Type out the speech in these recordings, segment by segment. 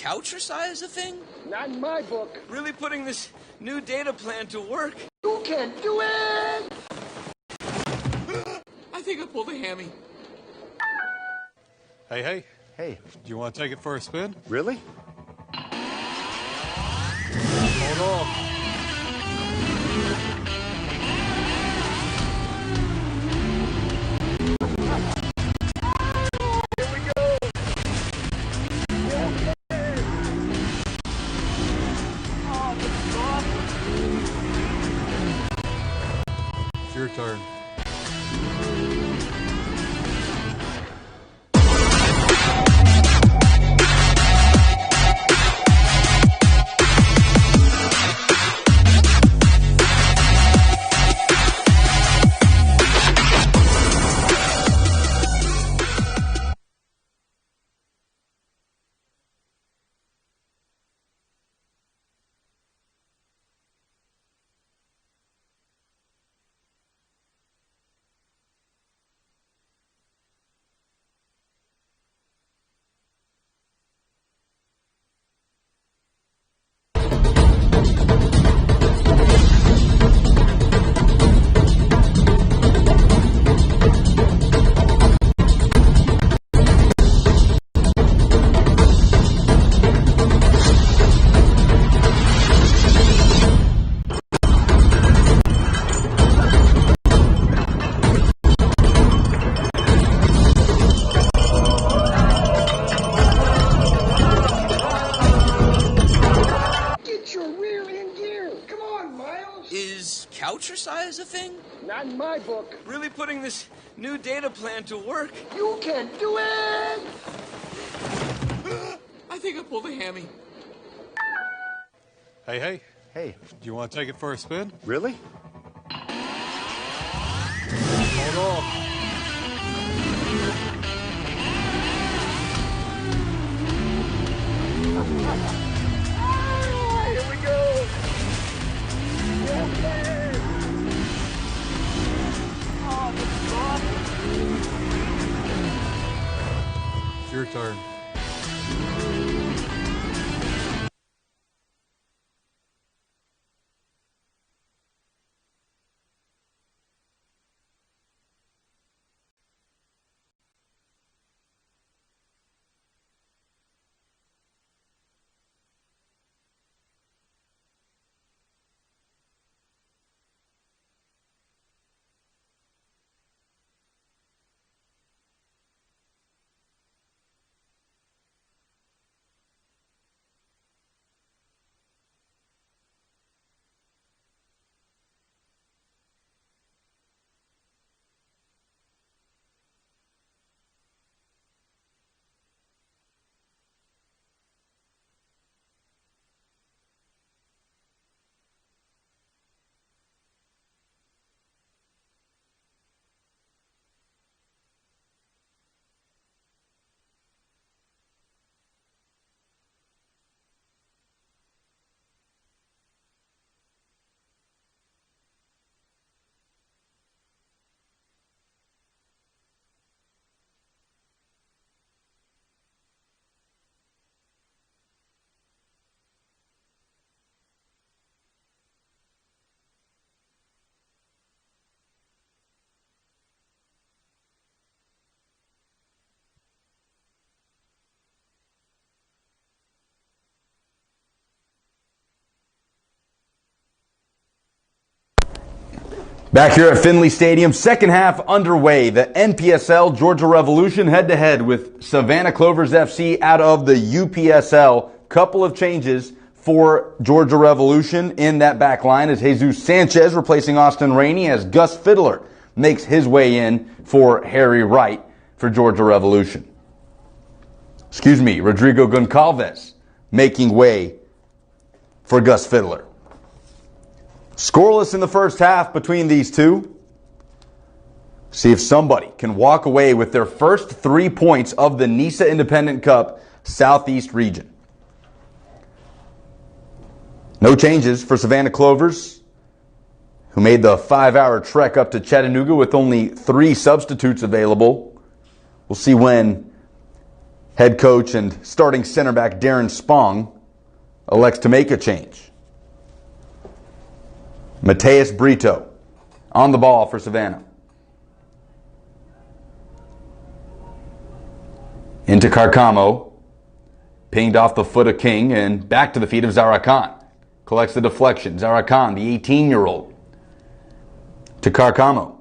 couch-size a thing? Not in my book. Really putting this new data plan to work? You can do it! I think I pulled a hammy. Hey. Hey. Do you want to take it for a spin? Really? Hold on. Here we go! Oh, this is awesome! It's your turn. Couch-size a thing? Not in my book. Really putting this new data plan to work? You can do it! I think I pulled a hammy. Hey. Hey. Do you want to take it for a spin? Really? Hold on. Here we go! Oh, this is awesome! It's your turn. Back here at Finley Stadium, second half underway. The NPSL Georgia Revolution head-to-head with Savannah Clovers FC out of the UPSL. Couple of changes for Georgia Revolution in that back line as Jesus Sanchez replacing Austin Rainey as Gus Fiddler makes his way in for Harry Wright for Georgia Revolution. Rodrigo Goncalves making way for Gus Fiddler. Scoreless in the first half between these two. See if somebody can walk away with their first 3 points of the NISA Independent Cup Southeast region. No changes for Savannah Clovers, who made the 5-hour trek up to Chattanooga with only 3 substitutes available. We'll see when Head coach and starting center back Darren Spong elects to make a change. Mateus Brito on the ball for Savannah. Into Carcamo. Pinged off the foot of King and back to the feet of Zarakan. Collects the deflection. Zarakan, the 18-year-old. To Carcamo.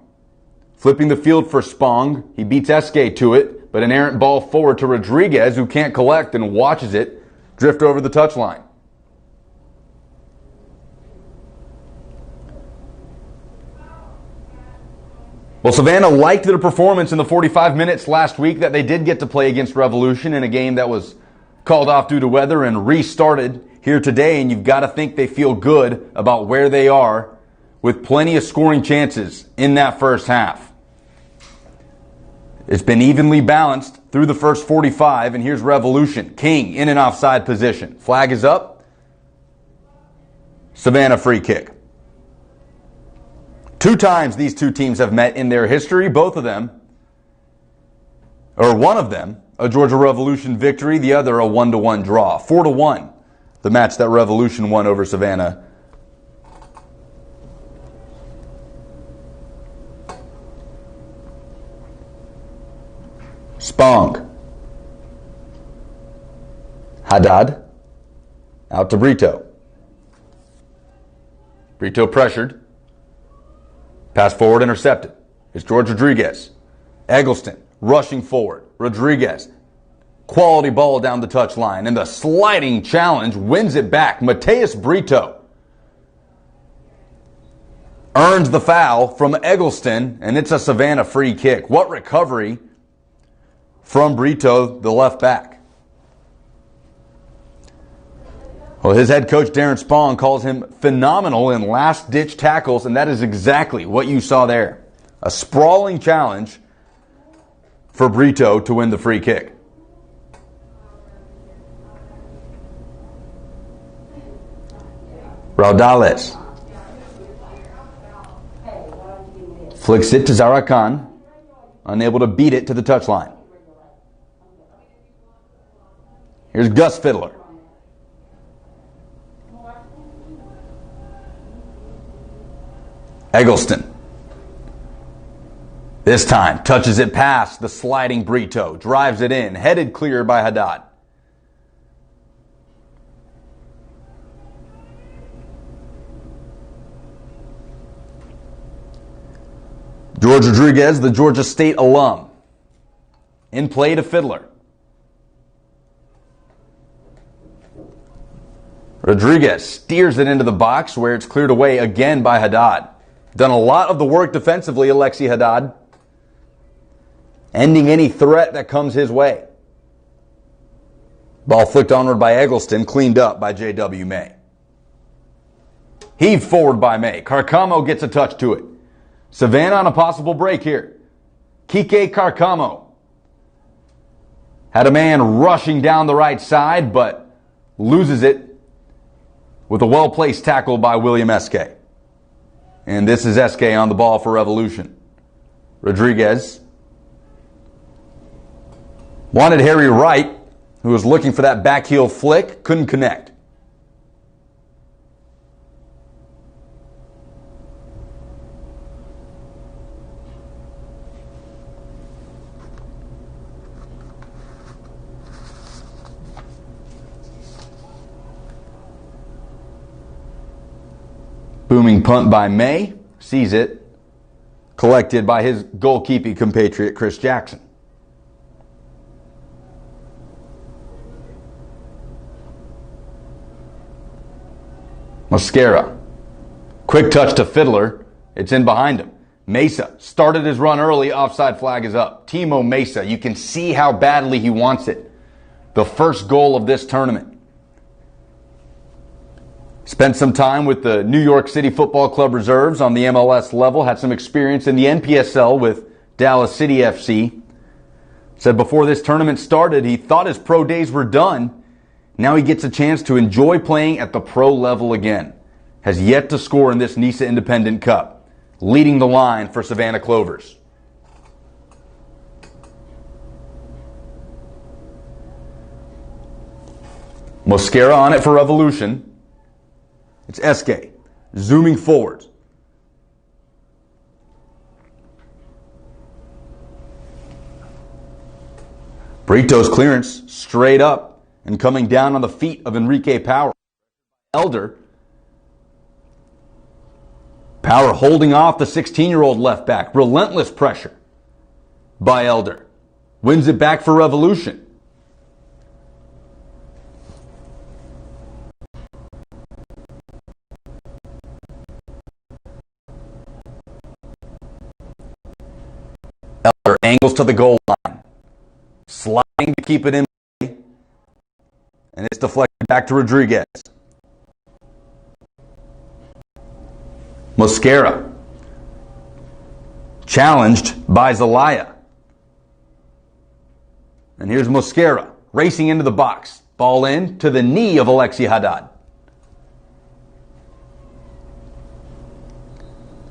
Flipping the field for Spong. He beats Eske to it, but an errant ball forward to Rodriguez, who can't collect and watches it drift over the touchline. Well, Savannah liked their performance in the 45 minutes last week that they did get to play against Revolution in a game that was called off due to weather and restarted here today, and you've got to think they feel good about where they are with plenty of scoring chances in that first half. It's been evenly balanced through the first 45, and here's Revolution. King in an offside position. Flag is up. Savannah free kick. 2 times these two teams have met in their history, both of them, or one of them, a Georgia Revolution victory, the other a 1-1 draw. 4-1, the match that Revolution won over Savannah. Spong. Haddad. Out to Brito. Brito pressured. Pass forward intercepted. It's George Rodriguez. Eggleston rushing forward. Rodriguez. Quality ball down the touchline. And the sliding challenge wins it back. Mateus Brito earns the foul from Eggleston, and it's a Savannah free kick. What recovery from Brito, the left back. Well, his head coach, Darren Spong, calls him phenomenal in last-ditch tackles, and that is exactly what you saw there. A sprawling challenge for Brito to win the free kick. Raudales flicks it to Zarakan, unable to beat it to the touchline. Here's Gus Fiddler. Eggleston. This time, touches it past the sliding Brito. Drives it in. Headed clear by Haddad. George Rodriguez, the Georgia State alum. In play to Fiddler. Rodriguez steers it into the box where it's cleared away again by Haddad. Done a lot of the work defensively, Alexi Haddad. Ending any threat that comes his way. Ball flicked onward by Eggleston, cleaned up by J.W. May. Heaved forward by May. Carcamo gets a touch to it. Savannah on a possible break here. Kike Carcamo had a man rushing down the right side, but loses it with a well-placed tackle by William Eske. And this is Eske on the ball for Revolution. Rodriguez wanted Harry Wright, who was looking for that back heel flick, couldn't connect. Booming punt by May. Sees it. Collected by his goalkeeping compatriot, Chris Jackson. Mascara. Quick touch to Fiddler. It's in behind him. Mesa started his run early. Offside flag is up. Timo Mesa. You can see how badly he wants it. The first goal of this tournament. Spent some time with the New York City Football Club reserves on the MLS level. Had some experience in the NPSL with Dallas City FC. Said before this tournament started, he thought his pro days were done. Now he gets a chance to enjoy playing at the pro level again. Has yet to score in this NISA Independent Cup. Leading the line for Savannah Clovers. Mosquera on it for Revolution. It's SK. Zooming forward. Brito's clearance straight up and coming down on the feet of Enrique Power. Elder. Power holding off the 16-year-old left back. Relentless pressure by Elder. Wins it back for Revolution. Elder angles to the goal line. Sliding to keep it in play. And it's deflected back to Rodriguez. Mosquera. Challenged by Zelaya. And here's Mosquera racing into the box. Ball in to the knee of Alexi Haddad.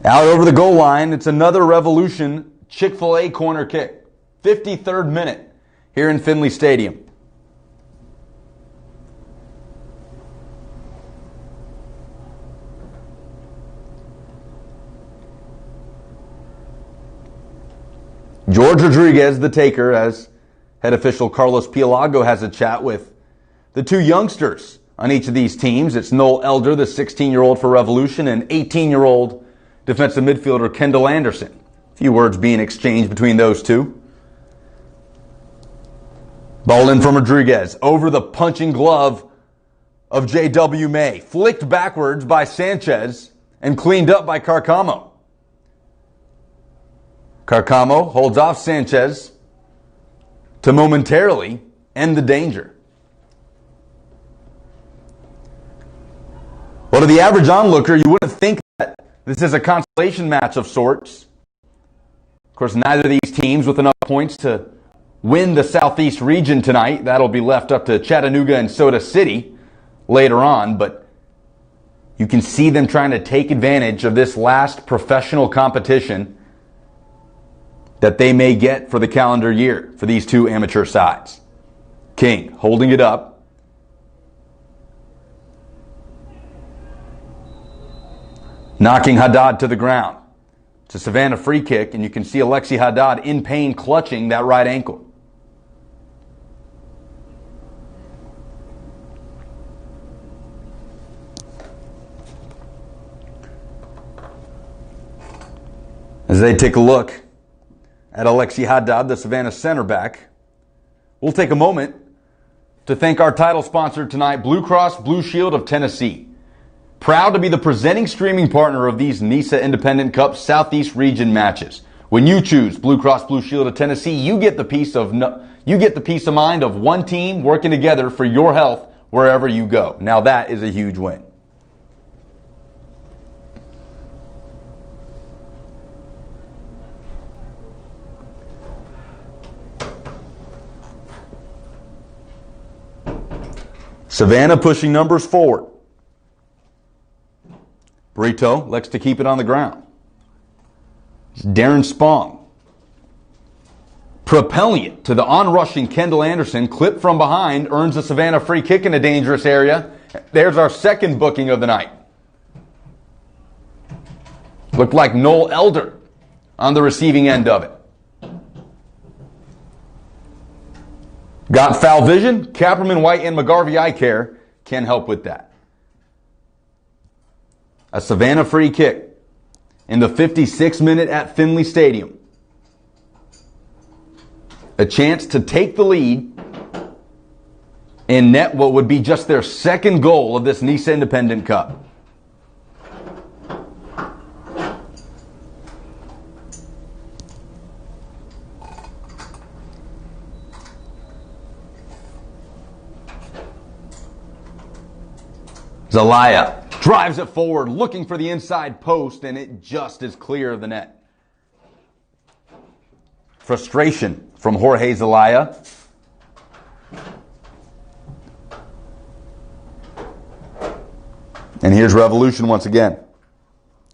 Out over the goal line, it's another Revolution Chick-fil-A corner kick. 53rd minute here in Finley Stadium. George Rodriguez, the taker, as head official Carlos Pielago has a chat with the two youngsters on each of these teams. It's Noel Elder, the 16-year-old for Revolution, and 18-year-old defensive midfielder Kendall Anderson. A few words being exchanged between those two. Ball in from Rodriguez over the punching glove of J.W. May. Flicked backwards by Sanchez and cleaned up by Carcamo. Carcamo holds off Sanchez to momentarily end the danger. Well, to the average onlooker, you wouldn't think that this is a consolation match of sorts. Of course, neither of these teams with enough points to win the Southeast region tonight. That'll be left up to Chattanooga and Soda City later on, but you can see them trying to take advantage of this last professional competition that they may get for the calendar year for these two amateur sides. King holding it up. Knocking Haddad to the ground. It's a Savannah free kick, and you can see Alexi Haddad in pain clutching that right ankle. As they take a look at Alexi Haddad, the Savannah center back, we'll take a moment to thank our title sponsor tonight, Blue Cross Blue Shield of Tennessee. Proud to be the presenting streaming partner of these NISA Independent Cup Southeast Region matches. When you choose Blue Cross Blue Shield of Tennessee, you get the peace of mind of one team working together for your health wherever you go. Now that is a huge win. Savannah pushing numbers forward. Brito likes to keep it on the ground. It's Darren Spong propelling it to the onrushing Kendall Anderson. Clip from behind earns a Savannah free kick in a dangerous area. There's our second booking of the night. Looked like Noel Elder on the receiving end of it. Got foul vision? Capperman, White, and McGarvey Eye Care can help with that. A Savannah free kick in the 56th minute at Finley Stadium. A chance to take the lead and net what would be just their second goal of this NISA Independent Cup. Zelaya drives it forward, looking for the inside post, and it just is clear of the net. Frustration from Jorge Zelaya. And here's Revolution once again.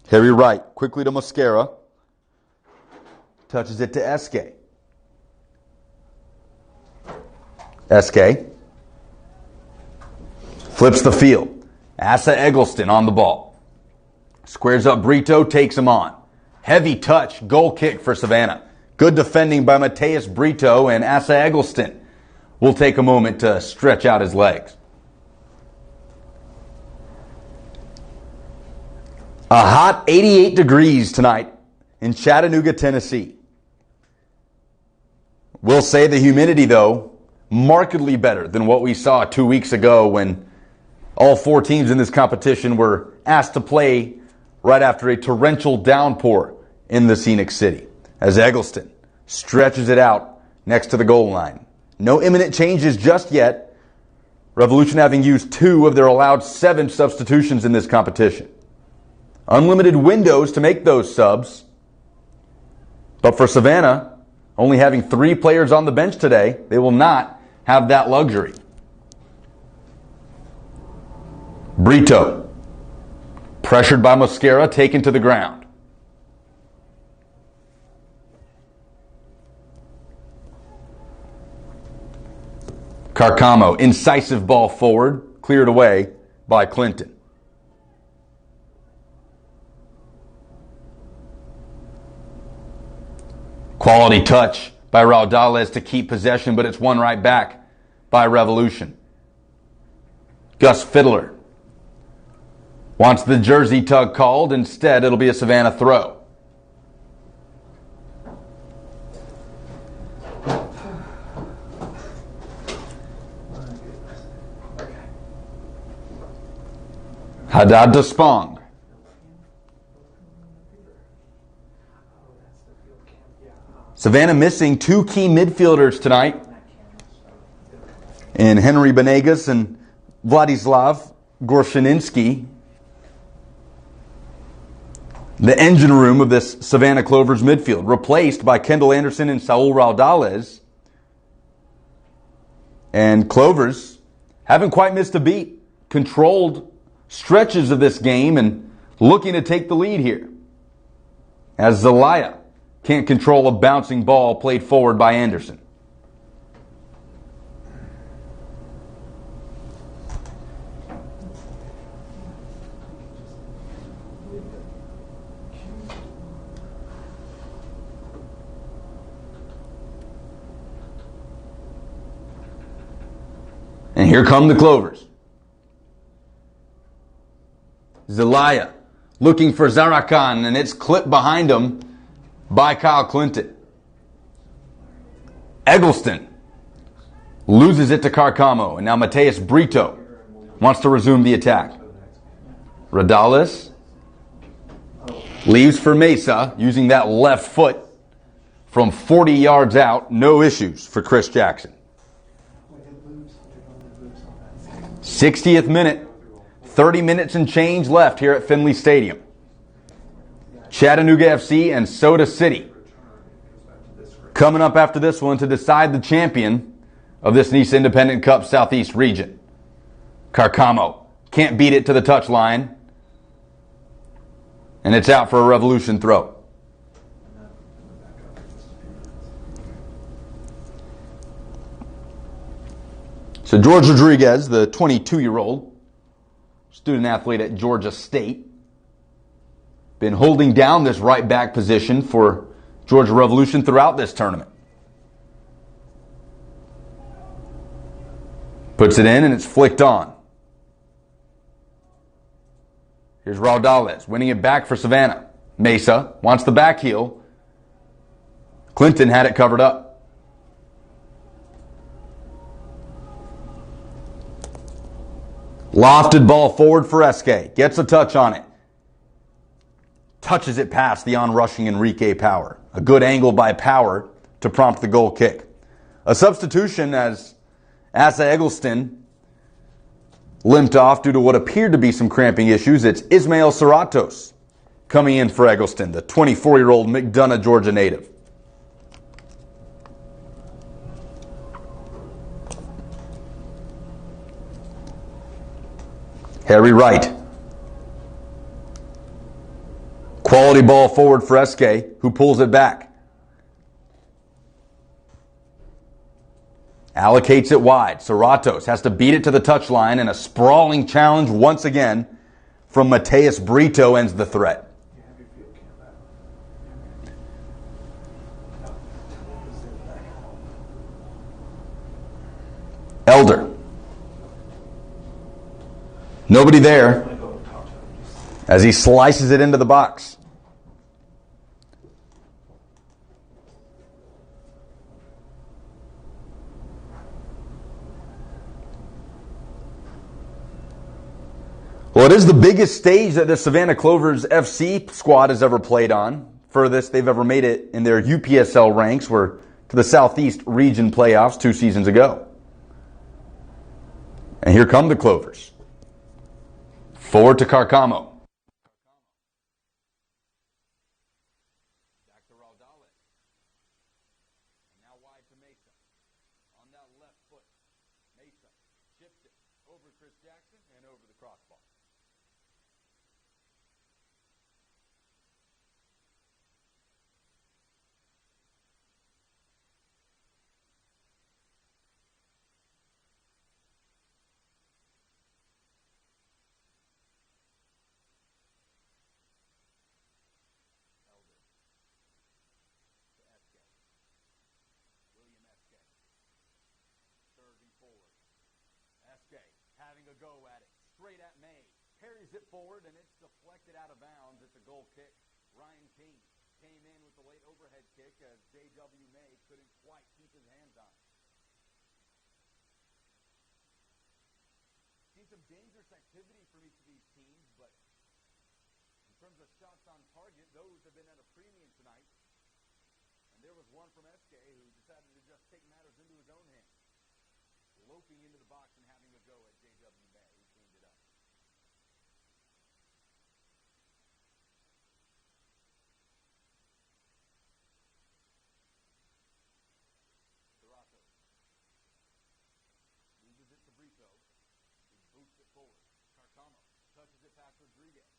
Harry Wright, quickly to Mosquera. Touches it to SK. SK. Flips the field. Asa Eggleston on the ball. Squares up Brito, takes him on. Heavy touch, goal kick for Savannah. Good defending by Mateus Brito, and Asa Eggleston will take a moment to stretch out his legs. A hot 88 degrees tonight in Chattanooga, Tennessee. We'll say the humidity, though, markedly better than what we saw 2 weeks ago when all four teams in this competition were asked to play right after a torrential downpour in the scenic city. As Eggleston stretches it out next to the goal line. No imminent changes just yet. Revolution having used 2 of their allowed 7 substitutions in this competition. Unlimited windows to make those subs. But for Savannah, only having 3 players on the bench today, they will not have that luxury. Brito, pressured by Mosquera, taken to the ground. Carcamo, incisive ball forward, cleared away by Clinton. Quality touch by Raudales to keep possession, but it's won right back by Revolution. Gus Fiddler wants the jersey tug called. Instead, it'll be a Savannah throw. Haddad to Spong. Savannah missing 2 key midfielders tonight in Henry Benegas and Vladislav Gorshaninski. The engine room of this Savannah Clovers midfield, replaced by Kendall Anderson and Saul Raudales. And Clovers haven't quite missed a beat. Controlled stretches of this game and looking to take the lead here. As Zelaya can't control a bouncing ball played forward by Anderson. And here come the Clovers. Zelaya looking for Zarakan, and it's clipped behind him by Kyle Clinton. Eggleston loses it to Carcamo, and now Mateus Brito wants to resume the attack. Raudales leaves for Mesa, using that left foot from 40 yards out. No issues for Chris Jackson. 60th minute, 30 minutes and change left here at Finley Stadium. Chattanooga FC and Soda City coming up after this one to decide the champion of this NISA Independent Cup Southeast region. Carcamo can't beat it to the touchline, and it's out for a Revolution throw. So George Rodriguez, the 22-year-old student athlete at Georgia State, been holding down this right back position for Georgia Revolution throughout this tournament. Puts it in and it's flicked on. Here's Raudales winning it back for Savannah. Mesa wants the back heel. Clinton had it covered up. Lofted ball forward for Esque. Gets a touch on it. Touches it past the on-rushing Enrique Power. A good angle by Power to prompt the goal kick. A substitution as Asa Eggleston limped off due to what appeared to be some cramping issues. It's Ismael Serratos coming in for Eggleston, the 24-year-old McDonough, Georgia native. Harry Wright. Quality ball forward for Esque, who pulls it back. Allocates it wide. Serratos has to beat it to the touchline, and a sprawling challenge once again from Mateus Brito ends the threat. Elder. Nobody there as he slices it into the box. Well, it is the biggest stage that the Savannah Clovers FC squad has ever played on. Furthest they've ever made it in their UPSL ranks were to the Southeast Region playoffs 2 seasons ago. And here come the Clovers. Forward to Carcamo. Back to Raudales. And now wide to Mesa. On that left foot. Mesa shifts it over Chris Jackson and over the crossbar. Having a go at it, straight at May, parries it forward, and it's deflected out of bounds. It's a goal kick. Ryan King came in with the late overhead kick as J.W. May couldn't quite keep his hands on it. Seen some dangerous activity from each of these teams, but in terms of shots on target, those have been at a premium tonight. And there was one from SK who decided to just take matters into his own hands, loping into the box and having a go at J.W. May, who cleaned it up. Serrato loses it to Brito, who boosts it forward. Carcamo touches it past Rodriguez,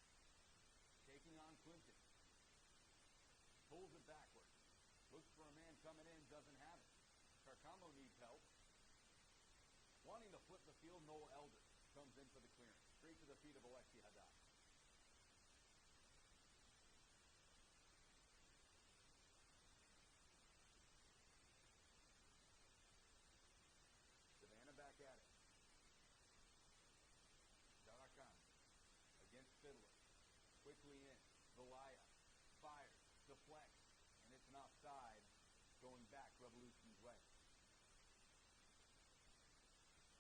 taking on Clinton. Pulls it backward. Looks for a man coming in, doesn't have it. Carcamo needs help. Wanting to flip the field, Noel Elder comes in for the clearance. Straight to the feet of Alexi Haddad. Savannah back at it. Darakan against Fiddler. Quickly in. Zelaya fires, deflects, and it's an offside going back Revolution's way.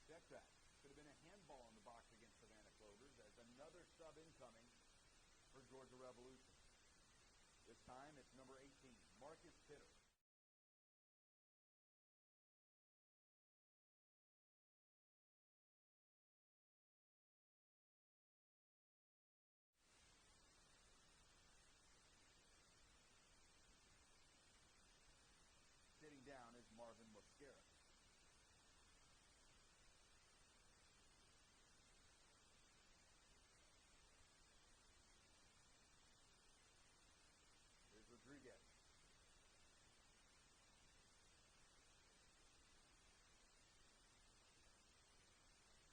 Check that. Could have been a handball in the box against Savannah Clovers as another sub incoming for Georgia Revolution. This time it's number 18, Marcus Pitter. Sitting down is Marvin Mosquera. Rodriguez.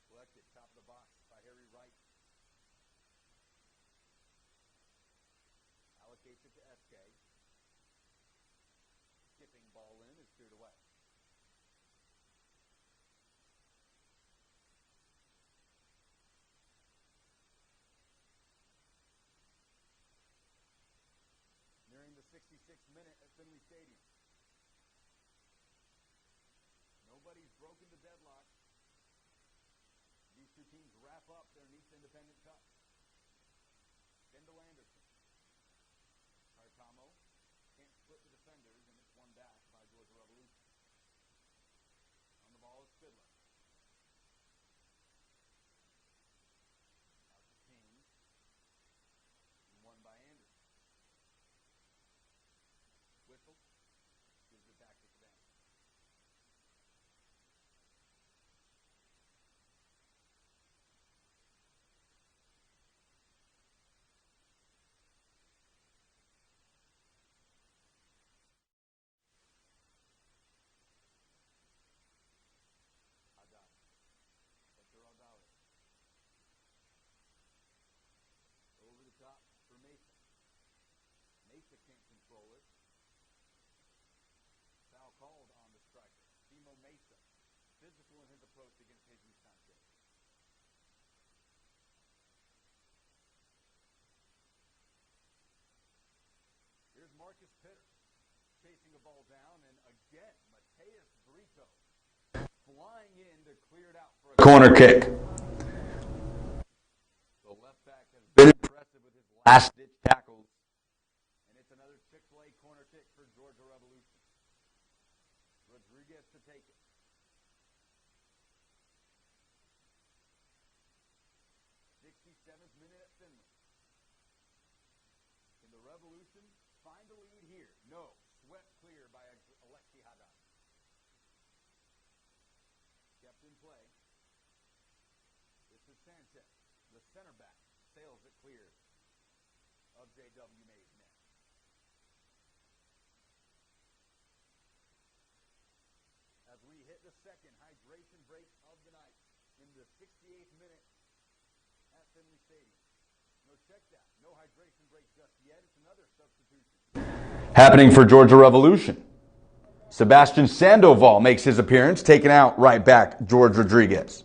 Collected, top of the box by Harry Wright. Allocates it to SK. Skipping ball in is cleared away. Nearing the 66th minute at Finley Stadium. Nobody's broken the deadlock. These two teams wrap up their NISA Independent Cup. Kendall Anderson. Carcamo can't split the defenders, and it's won back by Georgia Revolution. On the ball is Fiddler. Out to King. And won by Anderson. Whistle, gives it back to Savannah. Mesa can't control it. Foul called on the striker. Timo Mesa, physical in his approach against Jesus Sanchez. Here's Marcus Pitter chasing the ball down, and again, Mateus Brito flying in to clear it out for a corner kick. The left back has been impressive with his last-ditch tackles, and it's another Chick-fil-A corner kick for Georgia Revolution. Rodriguez to take it. '67th minute at Finley. Can the Revolution find a lead here? No. Swept clear by Alexi Haddad. Kept in play. This is Sanchez, the center back, sails it clear of J.W. Mays net. As we hit the second hydration break of the night in the 68th minute at Finley Stadium. No, check that. No hydration break just yet. It's another substitution happening for Georgia Revolution. Sebastian Sandoval makes his appearance, taking out right back George Rodriguez.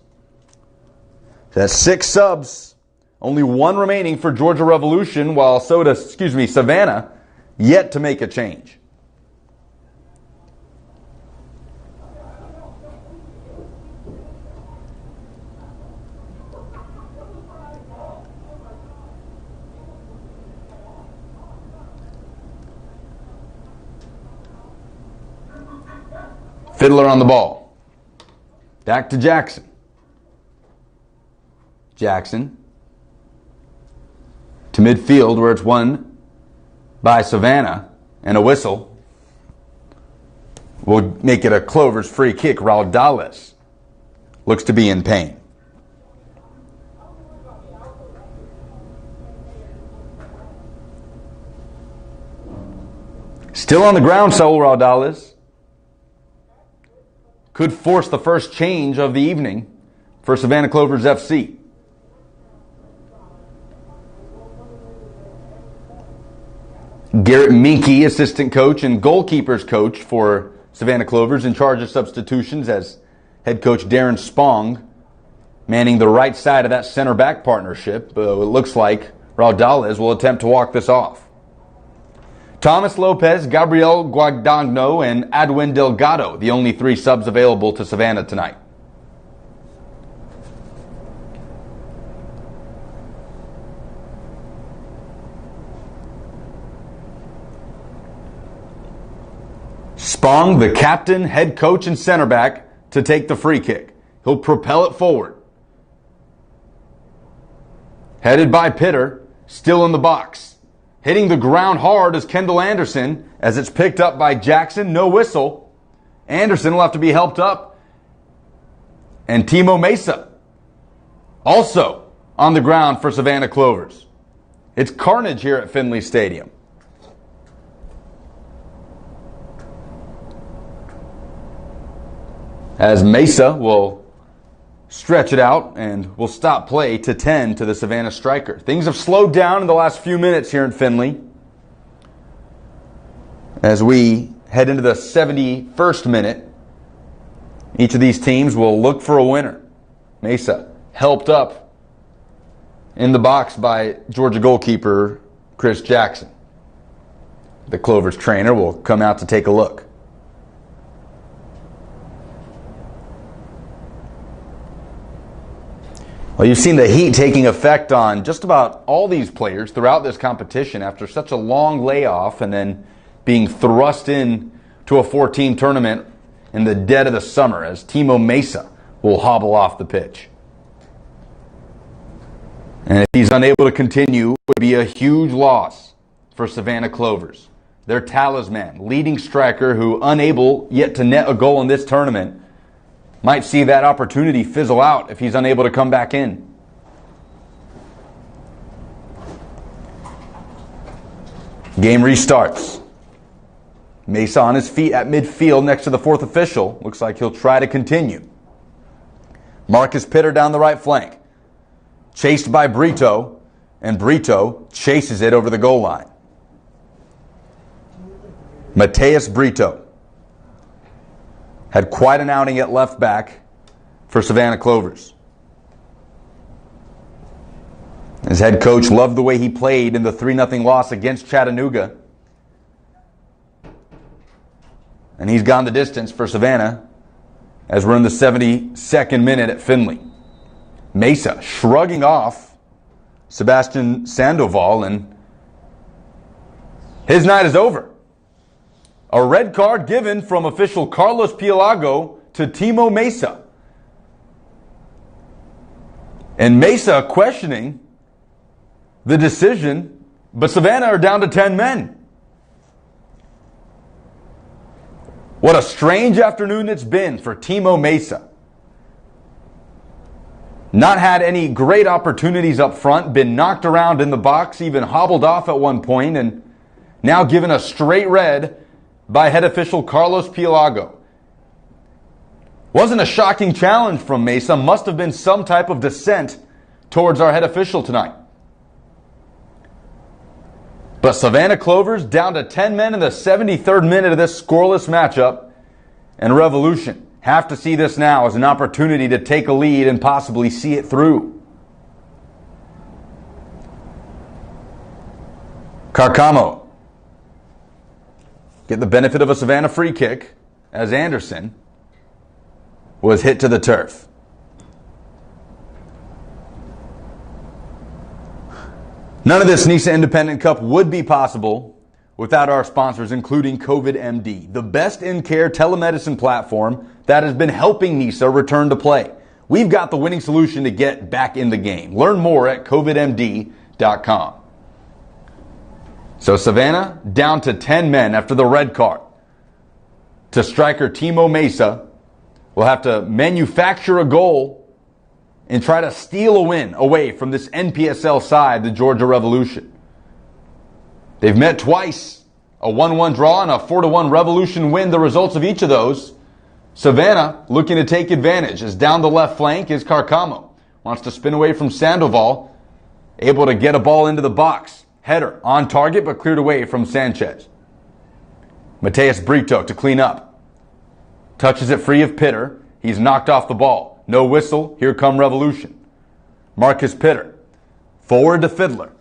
That's 6 subs. Only 1 remaining for Georgia Revolution, while Savannah yet to make a change. Fiddler on the ball. Back to Jackson. Jackson to midfield where it's won by Savannah, and a whistle will make it a Clovers free kick. Raudales looks to be in pain. Still on the ground, Saul Raudales. Could force the first change of the evening for Savannah Clovers FC. Garrett Minke, assistant coach and goalkeepers coach for Savannah Clovers, in charge of substitutions, as head coach Darren Spong manning the right side of that center back partnership. It looks like Raudales will attempt to walk this off. Thomas Lopez, Gabriel Guadagno, and Adwin Delgado, the only 3 subs available to Savannah tonight. Spong, the captain, head coach, and center back, to take the free kick. He'll propel it forward. Headed by Pitter, still in the box. Hitting the ground hard is Kendall Anderson, as it's picked up by Jackson. No whistle. Anderson will have to be helped up. And Timo Mesa also on the ground for Savannah Clovers. It's carnage here at Finley Stadium. As Mesa will stretch it out and will stop play to 10 to the Savannah striker. Things have slowed down in the last few minutes here in Finley as we head into the 71st minute. Each of these teams will look for a winner. Mesa helped up in the box by Georgia goalkeeper Chris Jackson. The Clovers trainer will come out to take a look. Well, you've seen the heat taking effect on just about all these players throughout this competition after such a long layoff and then being thrust in to a 4-team tournament in the dead of the summer, as Timo Mesa will hobble off the pitch. And if he's unable to continue, it would be a huge loss for Savannah Clovers. Their talisman, leading striker who, unable yet to net a goal in this tournament, might see that opportunity fizzle out if he's unable to come back in. Game restarts. Mesa on his feet at midfield next to the 4th official. Looks like he'll try to continue. Marcus Pitter down the right flank. Chased by Brito, and Brito chases it over the goal line. Mateus Brito had quite an outing at left back for Savannah Clovers. His head coach loved the way he played in the 3-0 loss against Chattanooga. And he's gone the distance for Savannah as we're in the 72nd minute at Finley. Mesa shrugging off Sebastian Sandoval, and his night is over. A red card given from official Carlos Pielago to Timo Mesa. And Mesa questioning the decision, but Savannah are down to 10 men. What a strange afternoon it's been for Timo Mesa. Not had any great opportunities up front, been knocked around in the box, even hobbled off at one point, and now given a straight red by head official Carlos Pielago. Wasn't a shocking challenge from Mesa, must have been some type of dissent towards our head official tonight. But Savannah Clovers down to 10 men in the 73rd minute of this scoreless matchup, and Revolution have to see this now as an opportunity to take a lead and possibly see it through. Carcamo get the benefit of a Savannah free kick as Anderson was hit to the turf. None of this NISA Independent Cup would be possible without our sponsors, including COVID-MD, the best in-care telemedicine platform that has been helping NISA return to play. We've got the winning solution to get back in the game. Learn more at covidmd.com. So Savannah down to 10 men after the red card. To striker Timo Mesa will have to manufacture a goal and try to steal a win away from this NPSL side, the Georgia Revolution. They've met twice, a 1-1 draw and a 4-1 Revolution win, the results of each of those. Savannah looking to take advantage as down the left flank is Carcamo. Wants to spin away from Sandoval, able to get a ball into the box. Header on target but cleared away from Sanchez. Mateus Brito to clean up. Touches it free of Pitter. He's knocked off the ball. No whistle. Here come Revolution. Marcus Pitter. Forward to Fiddler.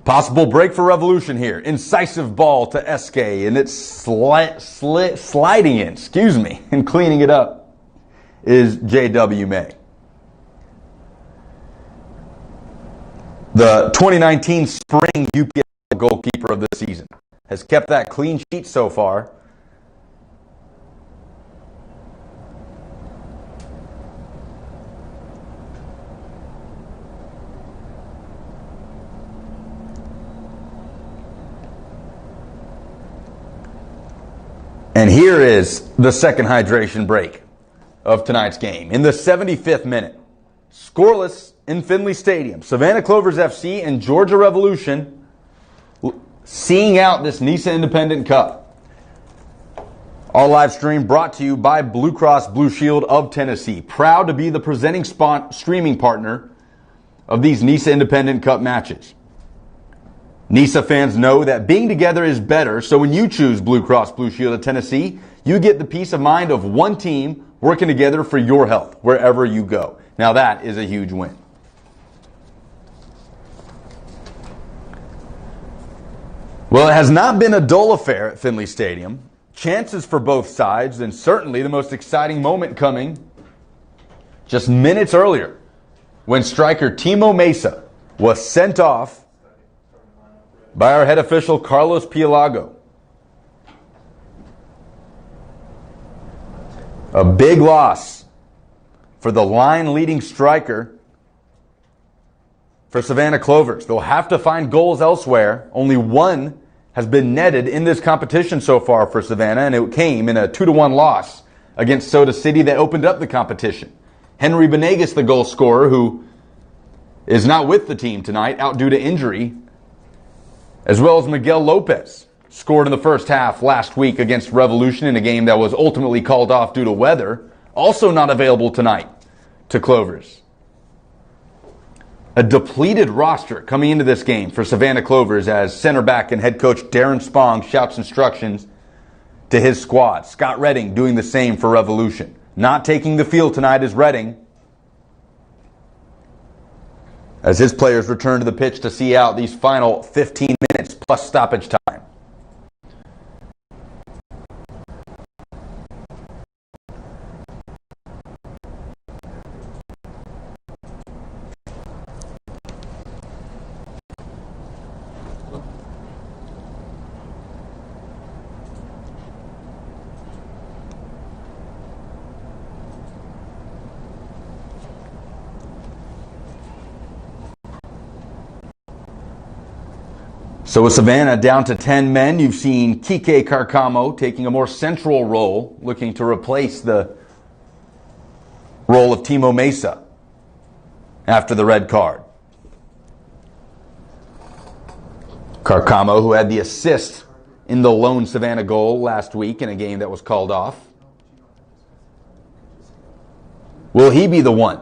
Possible break for Revolution here. Incisive ball to SK, and it's sliding in, and cleaning it up is J.W. May. The 2019 spring UPSL goalkeeper of the season has kept that clean sheet so far. And here is the second hydration break of tonight's game. In the 75th minute, scoreless in Finley Stadium, Savannah Clovers FC and Georgia Revolution seeing out this NISA Independent Cup. Our live stream brought to you by Blue Cross Blue Shield of Tennessee. Proud to be the presenting streaming partner of these NISA Independent Cup matches. NISA fans know that being together is better, so when you choose Blue Cross Blue Shield of Tennessee, you get the peace of mind of one team working together for your health wherever you go. Now that is a huge win. Well, it has not been a dull affair at Finley Stadium. Chances for both sides, and certainly the most exciting moment coming just minutes earlier when striker Timo Mesa was sent off by our head official Carlos Pielago. A big loss for the line-leading striker for Savannah Clovers. They'll have to find goals elsewhere. Only one has been netted in this competition so far for Savannah, and it came in a 2-1 loss against Soda City that opened up the competition. Henry Benegas, the goal scorer, who is not with the team tonight, out due to injury, as well as Miguel Lopez, scored in the first half last week against Revolution in a game that was ultimately called off due to weather, also not available tonight to Clovers. A depleted roster coming into this game for Savannah Clovers as center back and head coach Darren Spong shouts instructions to his squad. Scott Redding doing the same for Revolution. Not taking the field tonight is Redding, as his players return to the pitch to see out these final 15 minutes plus stoppage time. So with Savannah down to 10 men, you've seen Kike Carcamo taking a more central role, looking to replace the role of Timo Mesa after the red card. Carcamo, who had the assist in the lone Savannah goal last week in a game that was called off. Will he be the one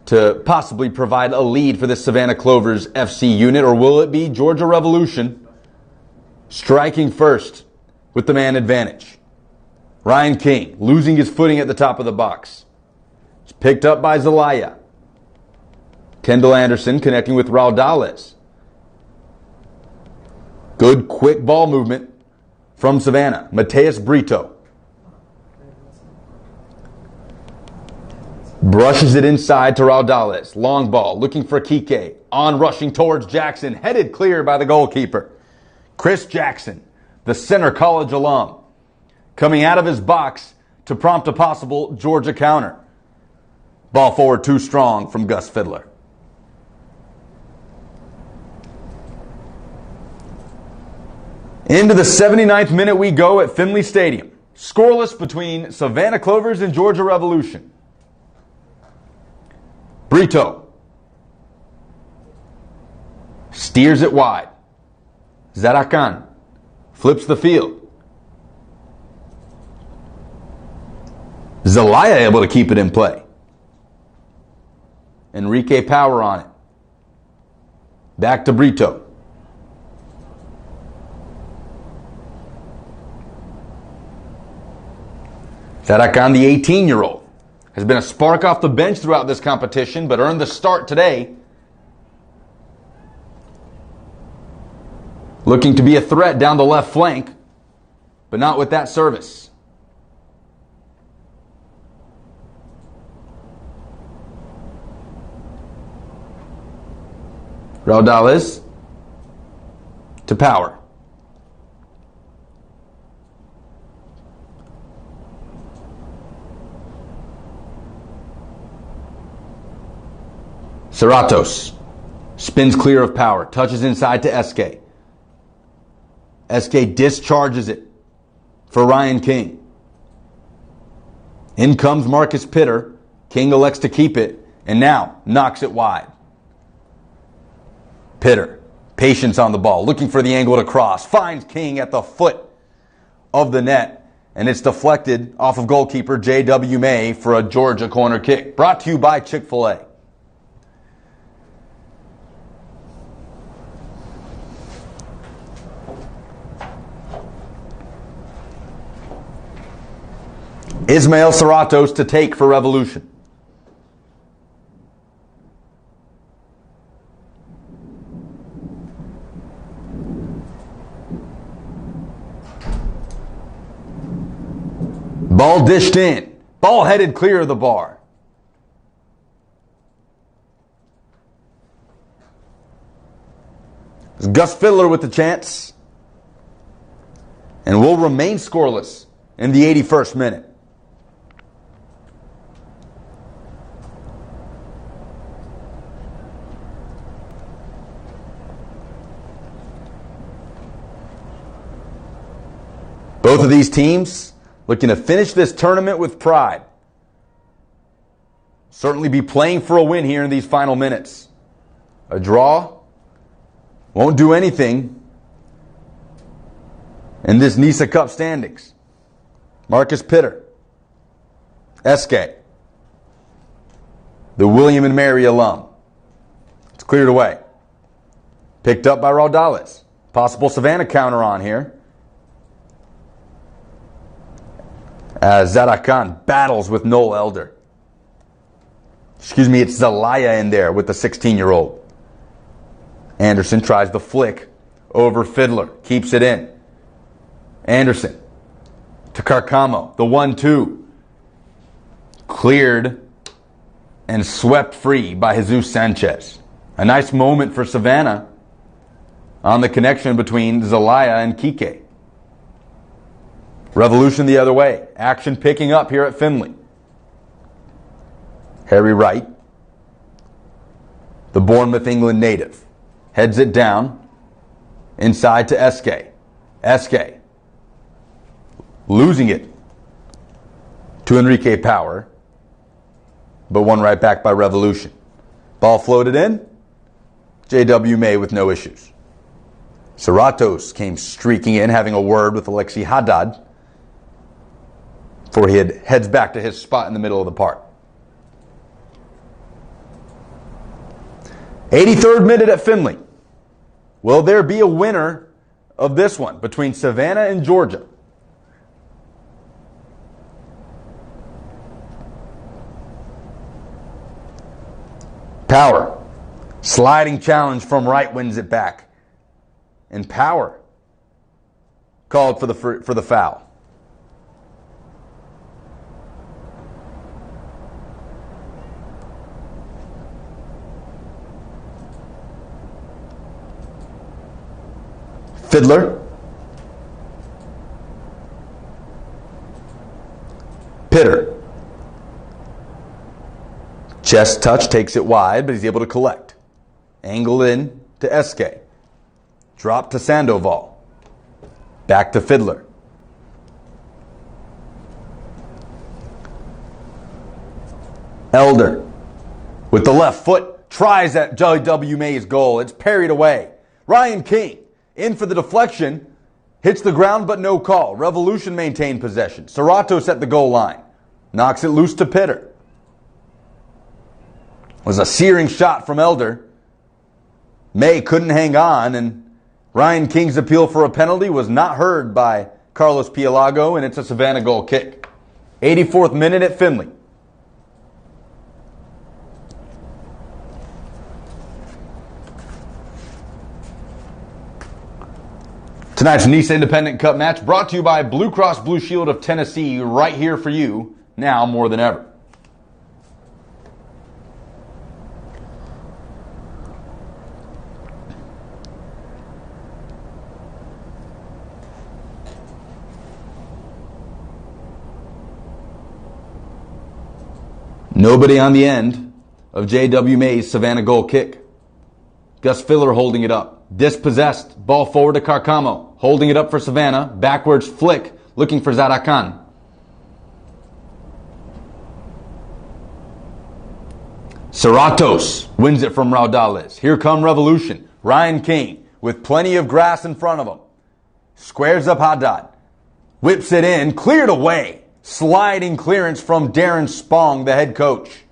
to possibly provide a lead for this Savannah Clovers FC unit, or will it be Georgia Revolution striking first with the man advantage? Ryan King losing his footing at the top of the box. It's picked up by Zelaya. Kendall Anderson connecting with Raudales. Good quick ball movement from Savannah. Mateus Brito brushes it inside to Raudales. Long ball, looking for Kike. On rushing towards Jackson. Headed clear by the goalkeeper. Chris Jackson, the Center College alum, coming out of his box to prompt a possible Georgia counter. Ball forward too strong from Gus Fiddler. Into the 79th minute we go at Finley Stadium. Scoreless between Savannah Clovers and Georgia Revolution. Brito steers it wide. Zarakan flips the field. Zelaya able to keep it in play. Enrique Power on it. Back to Brito. Zarakan, the 18-year-old, has been a spark off the bench throughout this competition, but earned the start today. Looking to be a threat down the left flank, but not with that service. Raudales to Power. Serratos spins clear of Power, touches inside to SK. SK discharges it for Ryan King. In comes Marcus Pitter. King elects to keep it and now knocks it wide. Pitter, patience on the ball, looking for the angle to cross, finds King at the foot of the net, and it's deflected off of goalkeeper J.W. May for a Georgia corner kick. Brought to you by Chick-fil-A. Ismael Serratos to take for Revolution. Ball dished in. Ball headed clear of the bar. It's Gus Fiddler with the chance. And will remain scoreless in the 81st minute. Both of these teams looking to finish this tournament with pride. Certainly be playing for a win here in these final minutes. A draw won't do anything in this NISA Cup standings. Marcus Pitter, SK, the William and Mary alum, Cleared away. Picked up by Raudales. Possible Savannah counter on here. As Zarakan battles with Noel Elder. Excuse me, it's Zelaya in there with the 16-year-old. Anderson tries the flick over Fiddler. Keeps it in. Anderson to Carcamo. The 1-2. Cleared and swept free by Jesus Sanchez. A nice moment for Savannah on the connection between Zelaya and Kike. Revolution the other way. Action picking up here at Finley. Harry Wright, the Bournemouth, England native, heads it down inside to Eske. Eske losing it to Enrique Power, but won right back by Revolution. Ball floated in. J.W. May with no issues. Serratos came streaking in, having a word with Alexi Haddad before he heads back to his spot in the middle of the park. 83rd minute at Finley. Will there be a winner of this one between Savannah and Georgia? Power. Sliding challenge from Wright wins it back. And Power called for the foul. Fiddler. Pitter. Chest touch takes it wide, but he's able to collect. Angle in to Eske. Drop to Sandoval. Back to Fiddler. Elder with the left foot tries at J.W. May's goal. It's parried away. Ryan King in for the deflection. Hits the ground but no call. Revolution maintained possession. Serratos at the goal line. Knocks it loose to Pitter. Was a searing shot from Elder. May couldn't hang on, and Ryan King's appeal for a penalty was not heard by Carlos Pielago, and it's a Savannah goal kick. 84th minute at Finley. Tonight's NISA Independent Cup match brought to you by Blue Cross Blue Shield of Tennessee, right here for you, now more than ever. Nobody on the end of J.W. May's Savannah goal kick. Gus Filler holding it up. Dispossessed. Ball forward to Carcamo. Holding it up for Savannah. Backwards flick. Looking for Zarakan. Serratos wins it from Raudales. Here come Revolution. Ryan King with plenty of grass in front of him. Squares up Haddad. Whips it in. Cleared away. Sliding clearance from Darren Spong, the head coach.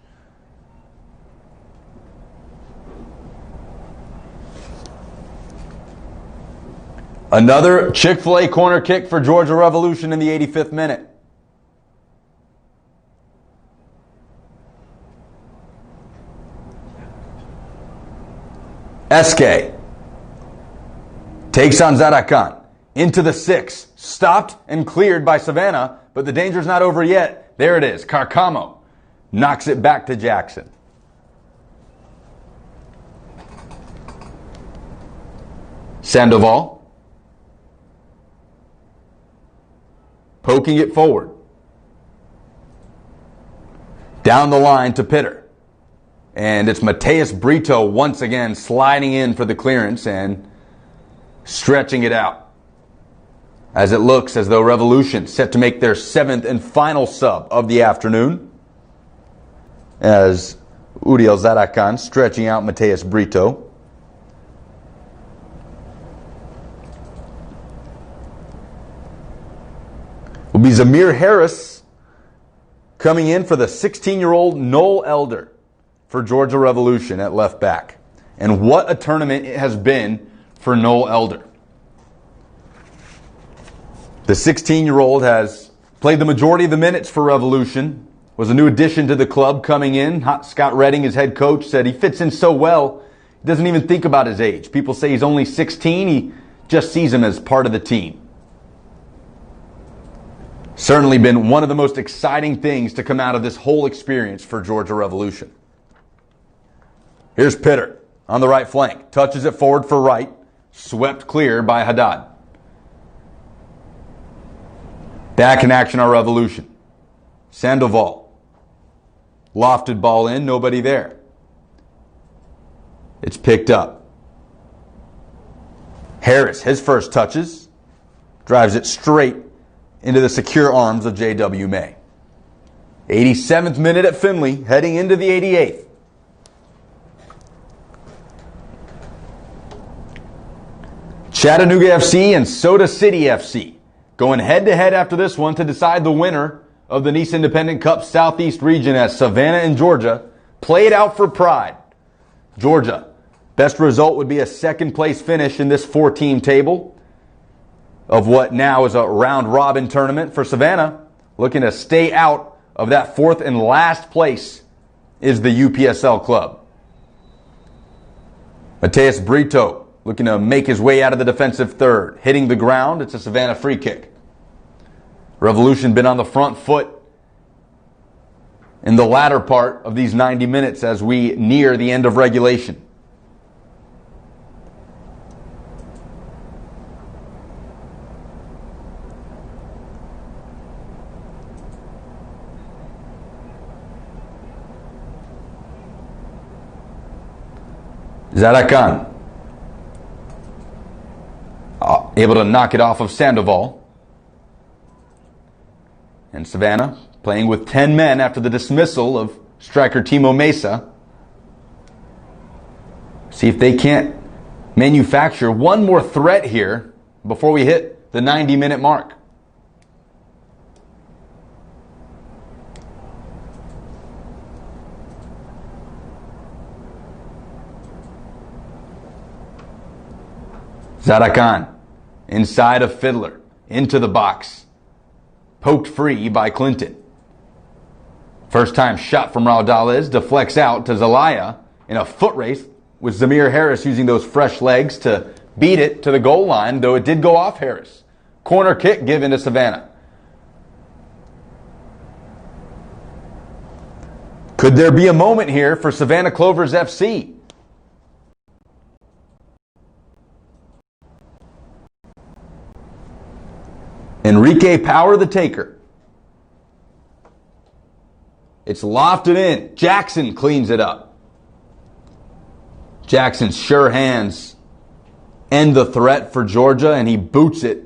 Another Chick-fil-A corner kick for Georgia Revolution in the 85th minute. Eske takes on Zarakan. Into the 6. Stopped and cleared by Savannah, but the danger's not over yet. There it is. Carcamo knocks it back to Jackson. Sandoval poking it forward. Down the line to Pitter. And it's Mateus Brito once again sliding in for the clearance and stretching it out. As it looks as though Revolution set to make their 7th and final sub of the afternoon. As Uriel Zarakan stretching out Mateus Brito. Will be Zamir Harris coming in for the 16-year-old Noel Elder for Georgia Revolution at left back. And what a tournament it has been for Noel Elder. The 16-year-old has played the majority of the minutes for Revolution, was a new addition to the club coming in. Scott Redding, his head coach, said he fits in so well, he doesn't even think about his age. People say he's only 16. He just sees him as part of the team. Certainly been one of the most exciting things to come out of this whole experience for Georgia Revolution. Here's Pitter on the right flank. Touches it forward for right. Swept clear by Haddad. Back in action our Revolution. Sandoval. Lofted ball in, nobody there. It's picked up. Harris, his first touches. Drives it straight into the secure arms of J.W. May. 87th minute at Finley, heading into the 88th. Chattanooga FC and Soda City FC going head-to-head after this one to decide the winner of the NISA Independent Cup Southeast region as Savannah and Georgia play it out for pride. Georgia, best result would be a second-place finish in this four-team table of what now is a round-robin tournament. For Savannah, looking to stay out of that fourth and last place is the UPSL club. Mateus Brito looking to make his way out of the defensive third. Hitting the ground, it's a Savannah free kick. Revolution been on the front foot in the latter part of these 90 minutes as we near the end of regulation. Zarakan able to knock it off of Sandoval. And Savannah playing with 10 men after the dismissal of striker Timo Mesa. See if they can't manufacture one more threat here before we hit the 90-minute mark. Zarakan inside of Fiddler into the box. Poked free by Clinton. First time shot from Raudales deflects out to Zelaya in a foot race with Zamir Harris using those fresh legs to beat it to the goal line, though it did go off Harris. Corner kick given to Savannah. Could there be a moment here for Savannah Clovers FC? Enrique Power the taker. It's lofted in. Jackson cleans it up. Jackson's sure hands end the threat for Georgia, and he boots it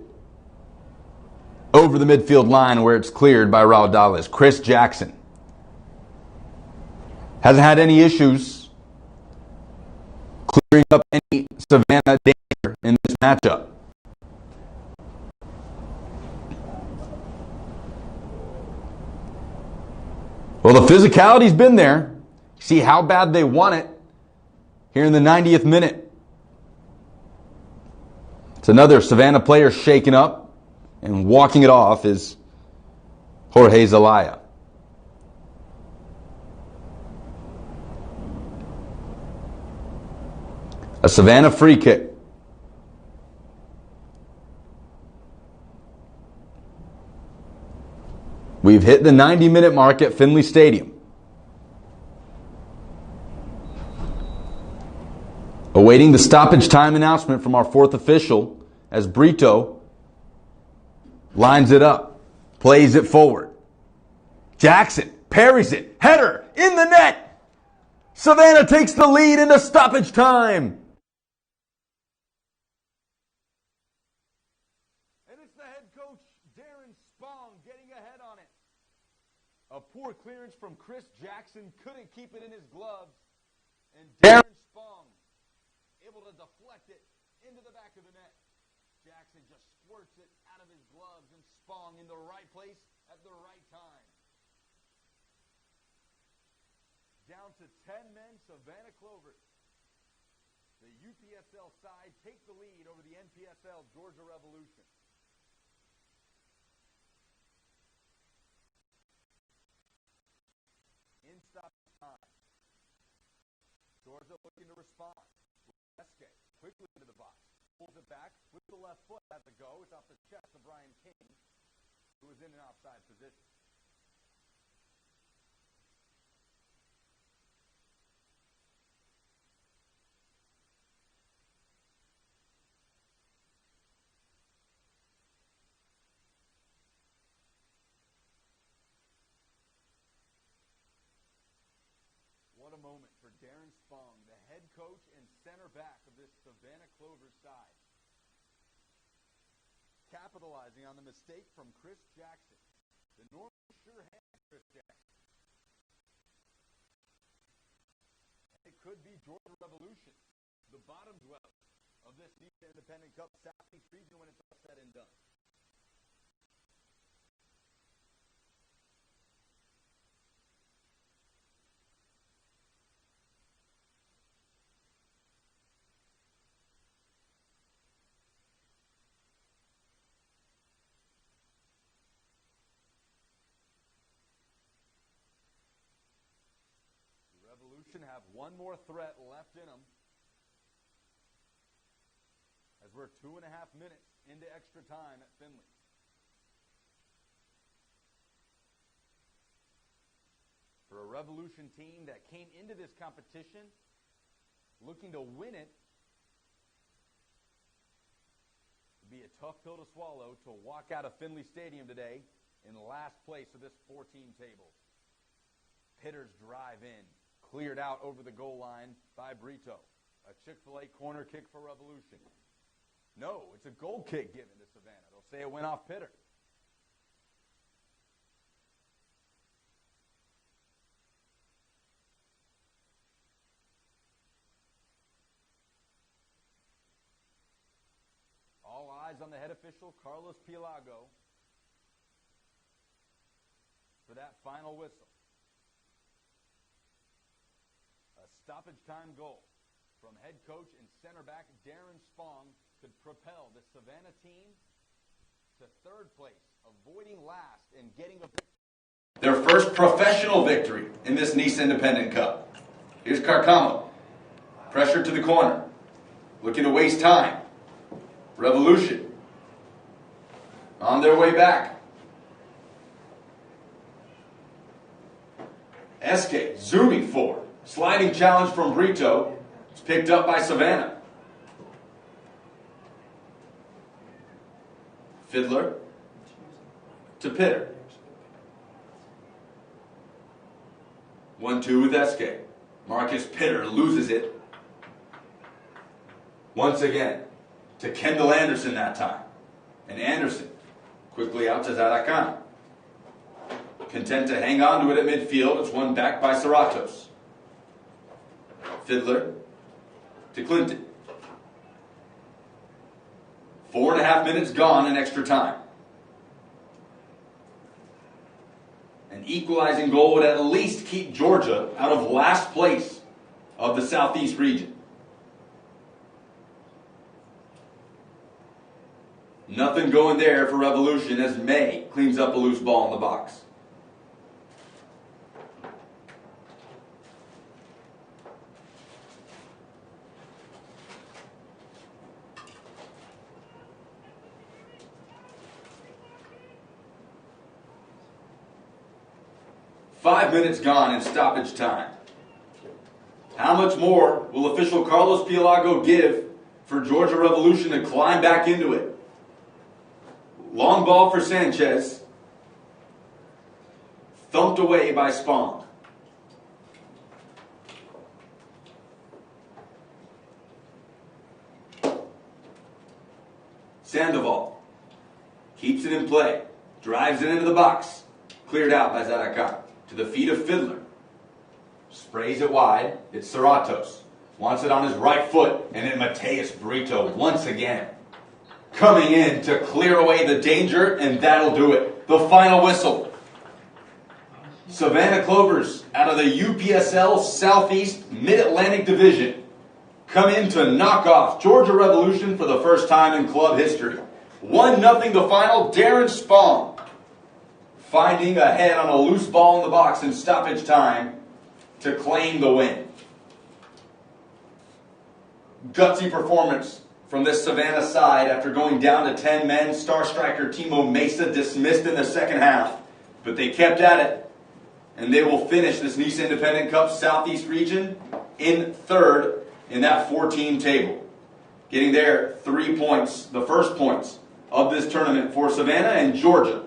over the midfield line where it's cleared by Raudales. Chris Jackson hasn't had any issues clearing up any Savannah danger in this matchup. Well, the physicality's been there. See how bad they want it here in the 90th minute. It's another Savannah player shaken up, and walking it off is Jorge Zelaya. A Savannah free kick. We've hit the 90-minute mark at Finley Stadium. Awaiting the stoppage time announcement from our fourth official as Brito lines it up, plays it forward. Jackson parries it, header in the net. Savannah takes the lead into stoppage time. A poor clearance from Chris Jackson, couldn't keep it in his gloves. And Darren Spong able to deflect it into the back of the net. Jackson just squirts it out of his gloves, and Spong in the right place at the right time. Down to 10 men, Savannah Clovers. The UPSL side take the lead over the NPSL Georgia Revolution. In stoppage time. Georgia looking to respond. SK quickly into the box. Pulls it back with the left foot at the go. It's off the chest of Ryan King, who is in an offside position. What a moment for Darren Spong, the head coach and center back of this Savannah Clovers side. Capitalizing on the mistake from Chris Jackson. The normally sure hand Chris Jackson. It could be Georgia Revolution, the bottom dweller of this NISA Independent Cup Southeast region when it's all said and done. Revolution have one more threat left in them as we're 2.5 minutes into extra time at Finley. For a Revolution team that came into this competition looking to win it, it'd be a tough pill to swallow to walk out of Finley Stadium today in last place of this 4-team table. Hitters drive in. Cleared out over the goal line by Brito. A Chick-fil-A corner kick for Revolution. No, it's a goal kick given to Savannah. They'll say it went off Pitter. All eyes on the head official, Carlos Pilago, for that final whistle. A stoppage time goal from head coach and center back Darren Spong could propel the Savannah team to third place, avoiding last and getting a victory. Their first professional victory in this NISA Independent Cup. Here's Carcamo. Pressure to the corner. Looking to waste time. Revolution. On their way back. SK zooming forward. Sliding challenge from Brito. It's picked up by Savannah. Fiddler to Pitter. 1-2 with SK. Marcus Pitter loses it. Once again to Kendall Anderson that time. And Anderson quickly out to Zarakan. Content to hang on to it at midfield. It's won back by Serratos. Fiddler to Clinton. 4.5 minutes gone in extra time. An equalizing goal would at least keep Georgia out of last place of the Southeast region. Nothing going there for Revolution as May cleans up a loose ball in the box. Five minutes gone in stoppage time. How much more will official Carlos Pilago give for Georgia Revolution to climb back into it? Long ball for Sanchez. Thumped away by Spong. Sandoval keeps it in play. Drives it into the box. Cleared out by Zarakan. To the feet of Fiddler. Sprays it wide. It's Serratos. Wants it on his right foot. And then Mateus Brito once again. Coming in to clear away the danger, and that'll do it. The final whistle. Savannah Clovers out of the UPSL Southeast Mid-Atlantic Division come in to knock off Georgia Revolution for the first time in club history. 1-0 the final. Darren Spong finding a head on a loose ball in the box in stoppage time to claim the win. Gutsy performance from this Savannah side after going down to 10 men. Star striker Timo Mesa dismissed in the second half, but they kept at it, and they will finish this NISA Independent Cup Southeast region in third in that 4-team table, getting their 3 points, the first points of this tournament for Savannah. And Georgia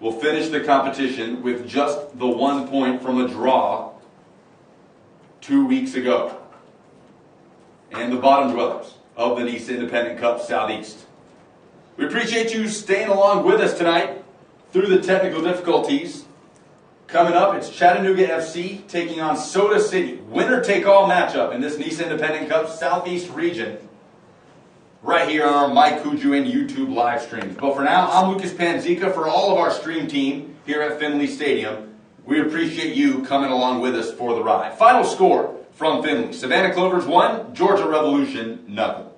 will finish the competition with just the 1 point from a draw 2 weeks ago. And the bottom dwellers of the NISA Independent Cup Southeast. We appreciate you staying along with us tonight through the technical difficulties. Coming up, it's Chattanooga FC taking on Soda City. Winner-take-all matchup in this NISA Independent Cup Southeast region right here on our Mike Kujuin YouTube live streams. But for now, I'm Lucas Panzica for all of our stream team here at Finley Stadium. We appreciate you coming along with us for the ride. Final score from Finley: Savannah Clovers 1, Georgia Revolution 0.